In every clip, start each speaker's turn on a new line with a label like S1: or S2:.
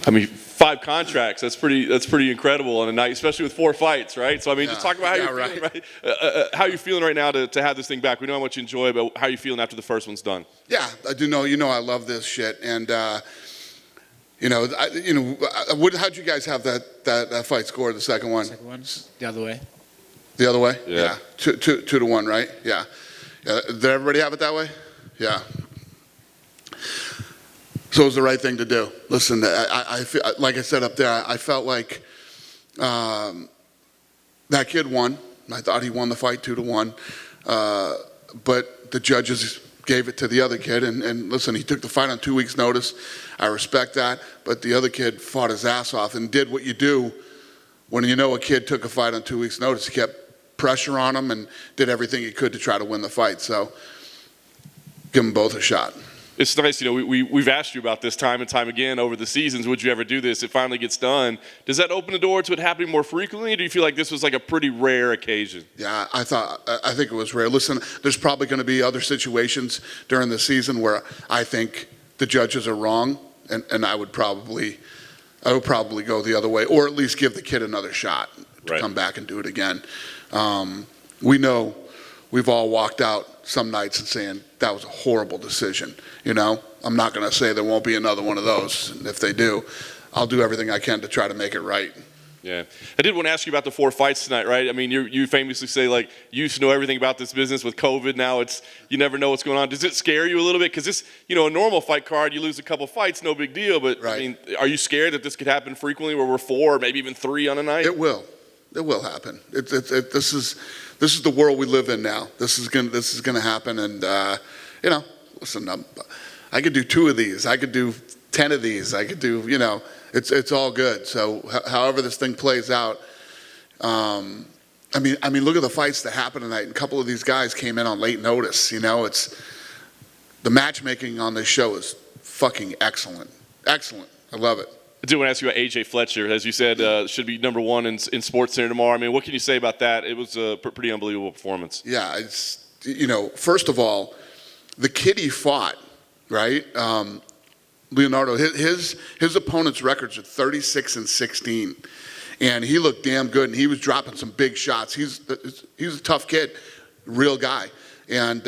S1: I mean, 5 contracts, that's pretty incredible on a night, especially with 4 fights, right? So, I mean, just talk about how you're feeling, right? How you're feeling right now to have this thing back. We know how much you enjoy, but how are you feeling after the first one's done?
S2: Yeah, I do know. I love this shit. And, how'd you guys have that fight score, the second one?
S3: Second one's the other way.
S2: The other way?
S1: Yeah.
S2: 2-1, right? Yeah. Did everybody have it that way? Yeah. So it was the right thing to do. Listen, I feel, like I said up there, I felt like that kid won. I thought he won the fight 2-1. But the judges gave it to the other kid. And listen, he took the fight on 2 weeks' notice. I respect that. But the other kid fought his ass off and did what you do when you know a kid took a fight on 2 weeks' notice. He kept pressure on him and did everything he could to try to win the fight. So give them both a shot.
S1: It's nice, we've asked you about this time and time again over the seasons. Would you ever do this? It finally gets done. Does that open the door to it happening more frequently, or do you feel like this was like a pretty rare occasion?
S2: Yeah, I think it was rare. Listen, there's probably going to be other situations during the season where I think the judges are wrong, and I would probably go the other way, or at least give the kid another shot to come back and do it again. We know we've all walked out some nights and saying that was a horrible decision. I'm not going to say there won't be another one of those. And if they do, I'll do everything I can to try to make it right.
S1: Yeah. I did want to ask you about the 4 fights tonight, right? I mean, you famously say, like, you used to know everything about this business. With COVID now, you never know what's going on. Does it scare you a little bit? Because this, a normal fight card, you lose a couple fights, no big deal. But, I mean, are you scared that this could happen frequently where we're 4 or maybe even 3 on a night?
S2: It will. It will happen. This is the world we live in now. This is gonna happen. And, listen, I could do 2 of these. I could do 10 of these. I could do, it's all good. So however this thing plays out, I mean, look at the fights that happened tonight. And a couple of these guys came in on late notice. It's the matchmaking on this show is fucking excellent. Excellent. I love it.
S1: I do want to ask you about AJ Fletcher. As you said, should be number 1 in SportsCenter tomorrow. I mean, what can you say about that? It was a pretty unbelievable performance.
S2: Yeah, it's, first of all, the kid he fought, right? Leonardo, his opponent's records are 36-16, and he looked damn good, and he was dropping some big shots. He's a tough kid, real guy, and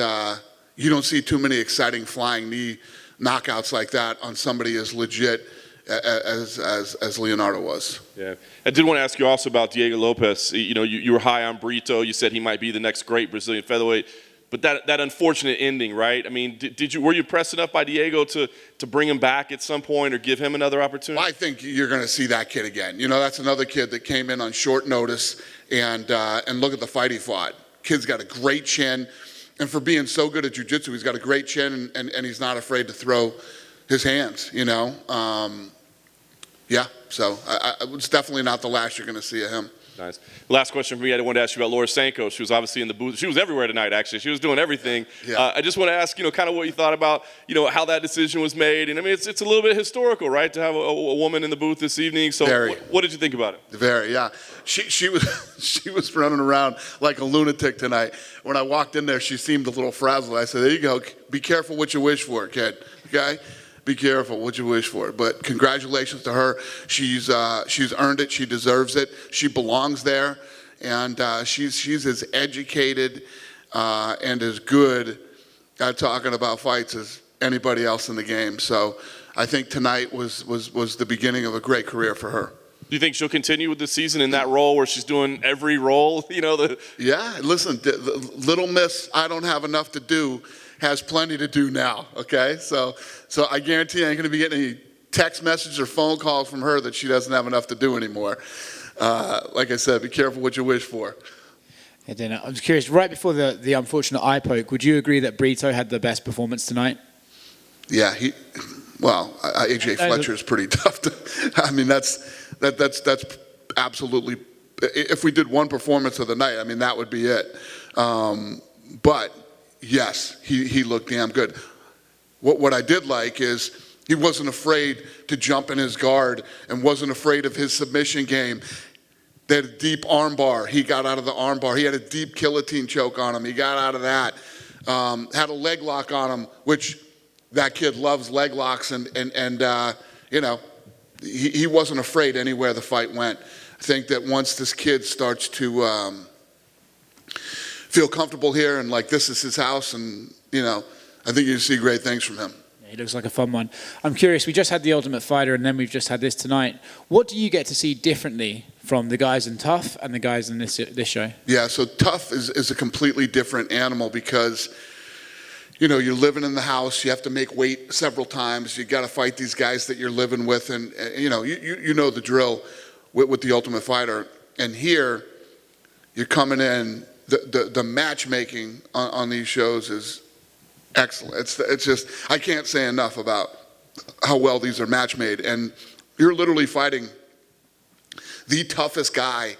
S2: you don't see too many exciting flying knee knockouts like that on somebody as legit as Leonardo was.
S1: Yeah, I did want to ask you also about Diego Lopes. You were high on Brito. You said he might be the next great Brazilian featherweight. But that unfortunate ending, right? I mean, were you impressed enough by Diego to bring him back at some point or give him another opportunity?
S2: Well, I think you're going to see that kid again. That's another kid that came in on short notice, and look at the fight he fought. Kid's got a great chin, and for being so good at jiu-jitsu, he's got a great chin, and he's not afraid to throw his hands. Yeah. So it's definitely not the last you're going to see of him.
S1: Nice. Last question for me. I wanted to ask you about Laura Sanko. She was obviously in the booth. She was everywhere tonight, actually. She was doing everything.
S2: Yeah.
S1: I just want to ask, kind of what you thought about, how that decision was made. And I mean, it's a little bit historical, right, to have a woman in the booth this evening. So what did you think about it?
S2: Very, yeah. She was running around like a lunatic tonight. When I walked in there, she seemed a little frazzled. I said, there you go. Be careful what you wish for, kid. Okay? Be careful what you wish for. But congratulations to her. She's earned it. She deserves it. She belongs there. And she's as educated and as good at talking about fights as anybody else in the game. So I think tonight was the beginning of a great career for her.
S1: Do you think she'll continue with the season in that role where she's doing every role?
S2: Yeah, listen, the Little Miss I don't have enough to do has plenty to do now, okay? So I guarantee I ain't going to be getting any text messages or phone calls from her that she doesn't have enough to do anymore. Like I said, be careful what you wish for.
S3: Yeah, Dana, I'm just curious, right before the unfortunate eye poke, would you agree that Brito had the best performance tonight?
S2: Yeah, AJ Fletcher is pretty tough to, I mean, that's absolutely, if we did one performance of the night, I mean, that would be it. But yes, he looked damn good. What I did like is he wasn't afraid to jump in his guard and wasn't afraid of his submission game. They had a deep arm bar. He got out of the arm bar. He had a deep guillotine choke on him. He got out of that. Had a leg lock on him, which that kid loves leg locks. And he wasn't afraid anywhere the fight went. I think that once this kid starts to feel comfortable here and like this is his house, and I think you see great things from him.
S3: He looks like a fun one. I'm curious, we just had the Ultimate Fighter and then we've just had this tonight. What do you get to see differently from the guys in Tough and the guys in this show?
S2: Yeah, so Tough is a completely different animal because, you're living in the house, you have to make weight several times, you got to fight these guys that you're living with, and you know the drill with the Ultimate Fighter. And here, you're coming in, the matchmaking on these shows is excellent. It's just, I can't say enough about how well these are match made. And you're literally fighting the toughest guy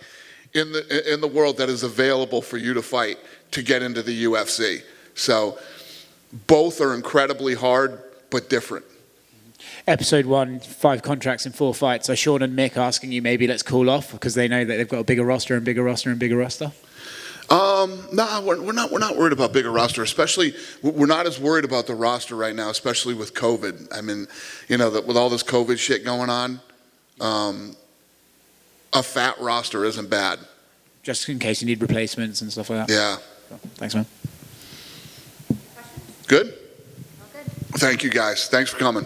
S2: in the world that is available for you to fight to get into the UFC. So both are incredibly hard, but different.
S3: Episode 1, 5 contracts in 4 fights. So Sean and Mick asking you maybe let's cool off because they know that they've got a bigger roster and bigger roster and bigger roster?
S2: No, we're not worried about bigger roster. Especially, we're not as worried about the roster right now, especially with COVID. I mean, with all this COVID shit going on, a fat roster isn't bad.
S3: Just in case you need replacements and stuff like that.
S2: Yeah.
S3: Thanks, man.
S2: Good? Thank you, guys. Thanks for coming.